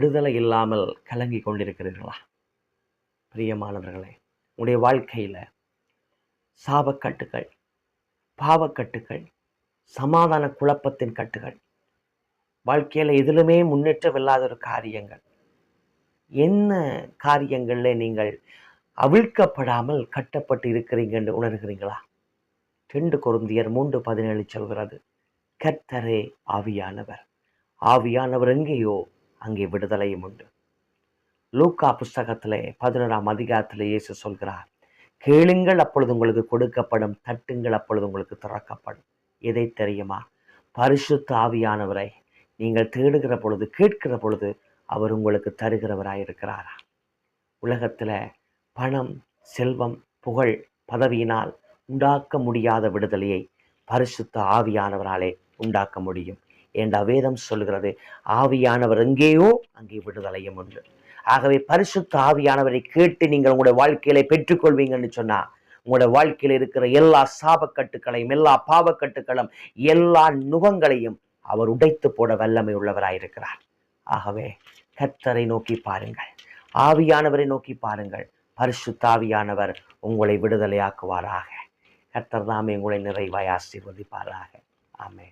விடுதலை இல்லாமல் கலங்கி கொண்டிருக்கிறீர்களா? பிரியமானவர்களே, உங்களுடைய வாழ்க்கையில் சாபக்கட்டுகள், பாவக்கட்டுகள், சமாதான குழப்பத்தின் கட்டுகள், வாழ்க்கையில் எதிலுமே முன்னேற்றம் இல்லாத ஒரு காரியங்கள், என்ன காரியங்களில் நீங்கள் அவிழ்க்கப்படாமல் கட்டப்பட்டு இருக்கிறீங்க என்று உணர்கிறீங்களா? 2 கொரிந்தியர் 3:17 சொல்கிறது, கர்த்தரே ஆவியானவர், ஆவியானவர் எங்கேயோ அங்கே விடுதலையும் உண்டு. லூக்கா புஸ்தகத்திலே 11ஆம் அதிகாரத்திலே இயேசு சொல்கிறார், கேளுங்கள் அப்பொழுது உங்களுக்கு கொடுக்கப்படும், தட்டுங்கள் அப்பொழுது உங்களுக்கு திறக்கப்படும். எதை தெரியுமா? பரிசுத்த ஆவியானவரை நீங்கள் தேடுகிற பொழுது, கேட்கிற பொழுது அவர் உங்களுக்கு தருகிறவராயிருக்கிறாரா? உலகத்தில் பணம், செல்வம், புகழ், பதவியினால் உண்டாக்க முடியாத விடுதலையை பரிசுத்த ஆவியானவராலே உண்டாக்க முடியும். என்ற வேதம் சொல்கிறது, ஆவியானவர் எங்கேயோ அங்கே விடுதலையும் உண்டு. ஆகவே பரிசுத்த ஆவியானவரை கேட்டு நீங்கள் உங்களுடைய வாழ்க்கையில பெற்றுக்கொள்வீங்கன்னு சொன்னா, உங்களுடைய வாழ்க்கையில் இருக்கிற எல்லா சாபக்கட்டுகளையும், எல்லா பாவக்கட்டுகளும், எல்லா நுகங்களையும் அவர் உடைத்து போட வல்லமை உள்ளவராயிருக்கிறார். ஆகவே கர்த்தரை நோக்கி பாருங்கள், ஆவியானவரை நோக்கி பாருங்கள். பரிசுத்த ஆவியானவர் உங்களை விடுதலையாக்குவாராக. கர்த்தர் தாமே உங்களை நிறைவாய் ஆசீர்வதிப்பாராக. ஆமென்.